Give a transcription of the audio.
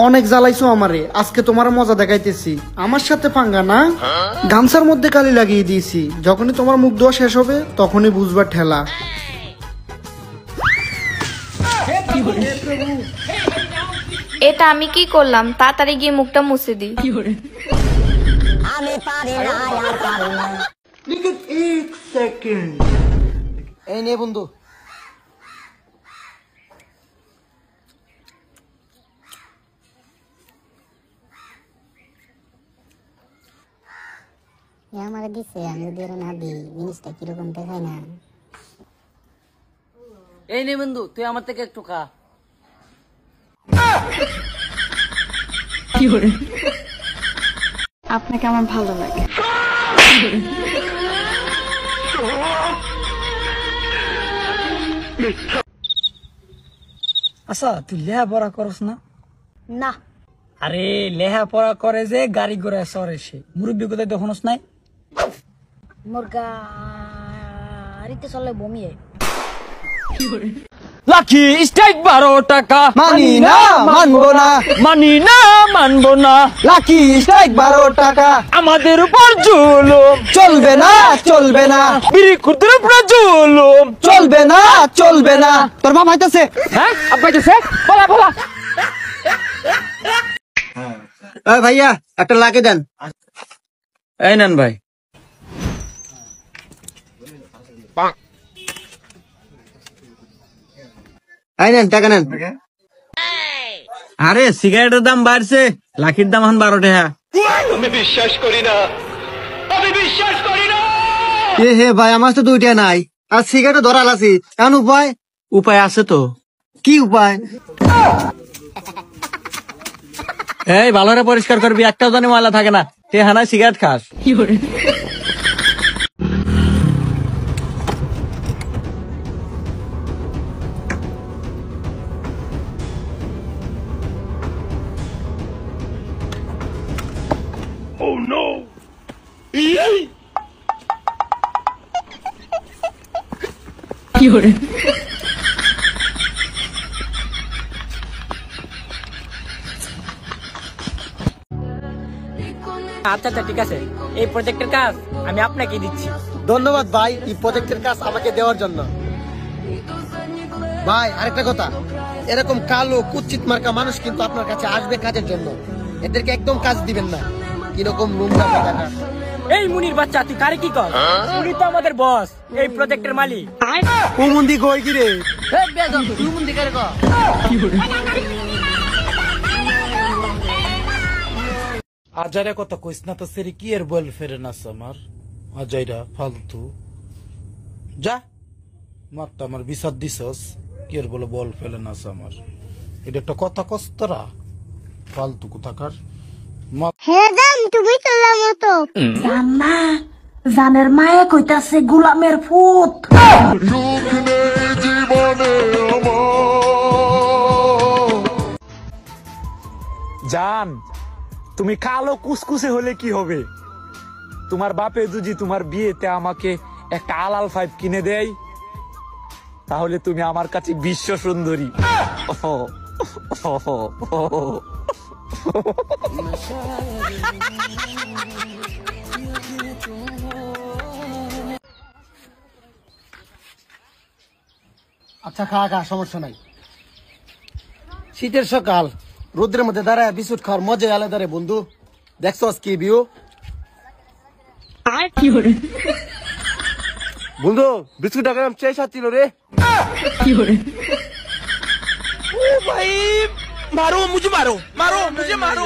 অনেক জ্বালাইছো আমারে, আজকে তোমার মজা দেখাইতেছি। আমার সাথে পাঙ্গা না, গামছার মধ্যে কালি লাগিয়ে দিয়েছি। যখনই তোমার মুখ ধোয়া শেষ হবে তখনই বুঝবা ঠেলা। এটা আমি কি করলাম? তাড়াতাড়ি গিয়ে মুখটা মুছে দিই। এই নে বন্ধু। আমার দিছে, আমি যদি না দিই জিনিসটা কিরকম দেখায় না। এই নে বন্ধু, তুই আমার থেকে একটু খা। আপনাকে আমার ভালো লাগে। আচ্ছা, তুই লেহাপড়া করস না? না, আরে লেহাপড়া করে যে গাড়ি ঘোড়া চড়ে সে, মুরব্বী কোথায় দেখোস নাই? মোর গাড়িতে চলে বমি হয়। লাকি স্ট্রাইক 12 টাকা, মানি না, মানবো না। মানি না, মানবো না। লাকি স্ট্রাইক 12 টাকা। আমাদের উপর জুলুম চলবে না, চলবে না, বিড়ি খুদের উপর জুলুম চলবে না, চলবে না। তোর বাপ আইতাছে। হ্যাঁ আব্বাইতেছে, বলা বলা। ভাইয়া একটা লাকি দেন। এই নেন ভাই। এই নেন, টাকা নেন। আরে সিগারেটের দাম বাড়ছে, লাখির দাম এখন 12 টাকা। হে ভাই, আমার তো 2টা নাই, আর সিগারেট ধরাল আছি। এখন উপায়? উপায় আছে তো। কি উপায়? এই ভালো করে পরিষ্কার করবি, একটাও জানি ময়লা থাকে না। তুই হানায় সিগারেট খাস। আচ্ছা আচ্ছা ঠিক আছে, এই প্রজেক্টের কাজ আমি আপনাকে দিচ্ছি। ধন্যবাদ ভাই, এই প্রজেক্টের কাজ আমাকে দেওয়ার জন্য। ভাই আরেকটা কথা, এরকম কালো কুৎসিত মার্কা মানুষ কিন্তু আপনার কাছে আসবে কাজের জন্য। এদেরকে একদম কাজ দিবেন না। কিরকম নোংরা কথা। এই মুনির বাচ্চা, তুই কারে কি কর? উনি তো আমাদের বস, এই প্রজেক্টের মালিক। ও মন্দি কই কি রে? এই বেদম, তুই মুন্দি কারে কর? আজারে কথা কইস না তো, সেরি কি এর বল ফেরে নাস আমার আজাইরা ফালতু। যা মাত্র আমার বিচার দিছস, কি এর বলে বল ফেলে নাস আমার। এটা একটা কথা কস্তরা ফালতু কোথাকার। হে জান, তুমি তোলার মতো জান্না জানের মায়ে কইতাছে গোলামের ফুট। জান, তুমি কালো কুসকুসে হলে কি হবে? তোমার বাপে যদি তোমার বিয়েতে আমাকে একটা আলাল 5 কিনে দেয়, তাহলে তুমি আমার কাছে বিশ্ব সুন্দরী। আচ্ছা খা খা, সমস্যা নাই। শীতের সকাল, রোদ্রের মধ্যে দাঁড়ায় বিস্কুট খাওয়ার মজাই আলাদা রে বন্ধু। দেখছস কি ভিউ? বন্ধু বিস্কুট টাকা চেয়ে সাচ্ছিল রে। ভাই মারো মুঝে, মারো মারো মুঝে, মারো।